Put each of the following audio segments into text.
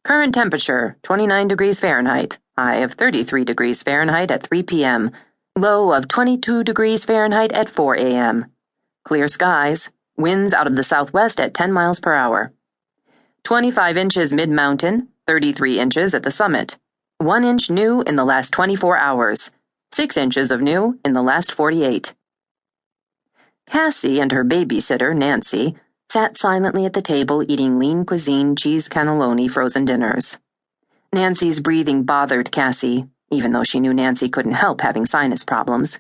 Current temperature, 29 degrees Fahrenheit. High of 33 degrees Fahrenheit at 3 p.m. Low of 22 degrees Fahrenheit at 4 a.m. Clear skies. Winds out of the southwest at 10 miles per hour. 25 inches mid-mountain, 33 inches at the summit. 1 inch new in the last 24 hours. 6 inches of new in the last 48. Cassie and her babysitter, Nancy, sat silently at the table eating lean cuisine cheese cannelloni frozen dinners. Nancy's breathing bothered Cassie, even though she knew Nancy couldn't help having sinus problems.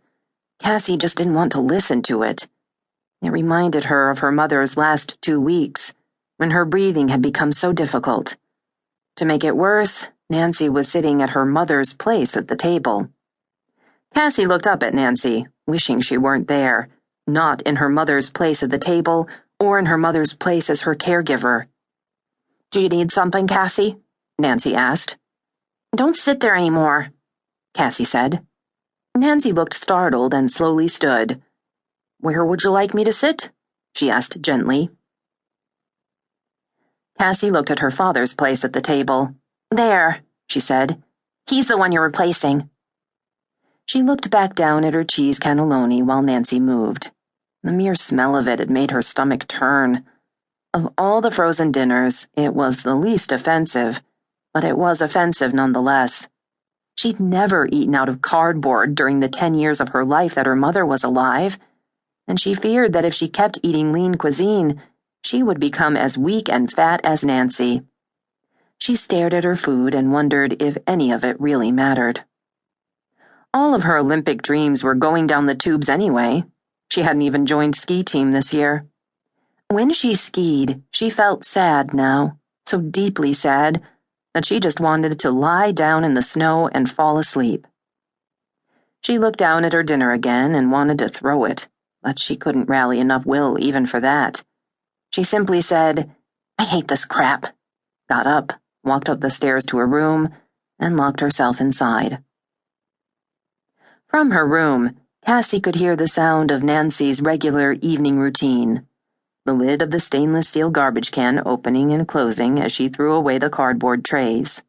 Cassie just didn't want to listen to it. It reminded her of her mother's last 2 weeks, when her breathing had become so difficult. To make it worse, Nancy was sitting at her mother's place at the table. Cassie looked up at Nancy, wishing she weren't there, not in her mother's place at the table or in her mother's place as her caregiver. "Do you need something, Cassie?" Nancy asked. "Don't sit there anymore," Cassie said. Nancy looked startled and slowly stood. "Where would you like me to sit?" she asked gently. Cassie looked at her father's place at the table. "There," she said. "He's the one you're replacing." She looked back down at her cheese cannelloni while Nancy moved. The mere smell of it had made her stomach turn. Of all the frozen dinners, it was the least offensive, but it was offensive nonetheless. She'd never eaten out of cardboard during the 10 years of her life that her mother was alive, and she feared that if she kept eating lean cuisine, she would become as weak and fat as Nancy. She stared at her food and wondered if any of it really mattered. All of her Olympic dreams were going down the tubes anyway. She hadn't even joined ski team this year. When she skied, she felt sad now, so deeply sad, that she just wanted to lie down in the snow and fall asleep. She looked down at her dinner again and wanted to throw it, but she couldn't rally enough will even for that. She simply said, "I hate this crap," got up, walked up the stairs to her room, and locked herself inside. From her room, Cassie could hear the sound of Nancy's regular evening routine, the lid of the stainless steel garbage can opening and closing as she threw away the cardboard trays,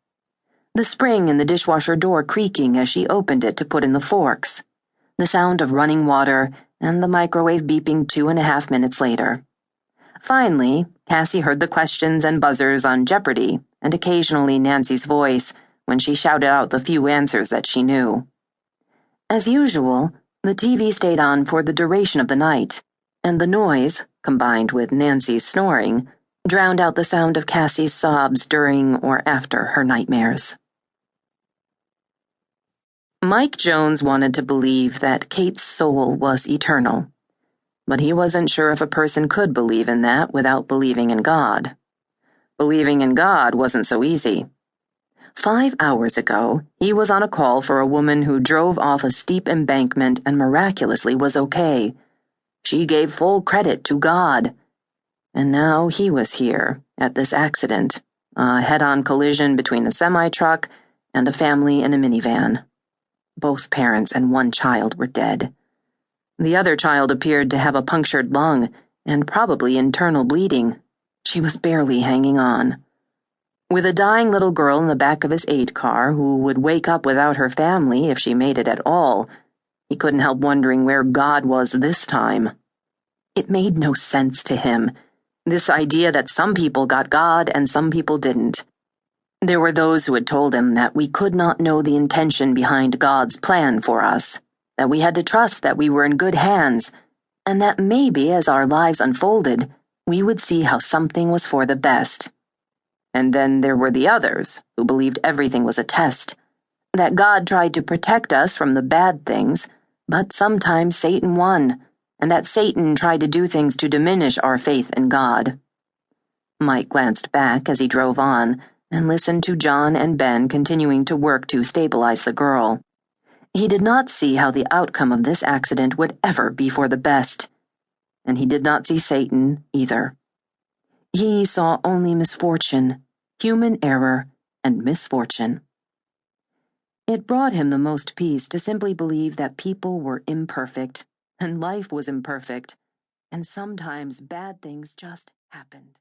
the spring in the dishwasher door creaking as she opened it to put in the forks, the sound of running water, and the microwave beeping 2.5 minutes later. Finally, Cassie heard the questions and buzzers on Jeopardy, and occasionally Nancy's voice when she shouted out the few answers that she knew. As usual, the TV stayed on for the duration of the night, and the noise, combined with Nancy's snoring, drowned out the sound of Cassie's sobs during or after her nightmares. Mike Jones wanted to believe that Kate's soul was eternal, but he wasn't sure if a person could believe in that without believing in God. Believing in God wasn't so easy. 5 hours ago, he was on a call for a woman who drove off a steep embankment and miraculously was okay. She gave full credit to God. And now he was here, at this accident, a head-on collision between a semi-truck and a family in a minivan. Both parents and one child were dead. The other child appeared to have a punctured lung and probably internal bleeding. She was barely hanging on. With a dying little girl in the back of his aid car who would wake up without her family if she made it at all, he couldn't help wondering where God was this time. It made no sense to him, this idea that some people got God and some people didn't. There were those who had told him that we could not know the intention behind God's plan for us, that we had to trust that we were in good hands, and that maybe as our lives unfolded, we would see how something was for the best. And then there were the others who believed everything was a test, that God tried to protect us from the bad things, but sometimes Satan won, and that Satan tried to do things to diminish our faith in God. Mike glanced back as he drove on and listened to John and Ben continuing to work to stabilize the girl. He did not see how the outcome of this accident would ever be for the best, and he did not see Satan either. He saw only misfortune, human error, and misfortune. It brought him the most peace to simply believe that people were imperfect, and life was imperfect, and sometimes bad things just happened.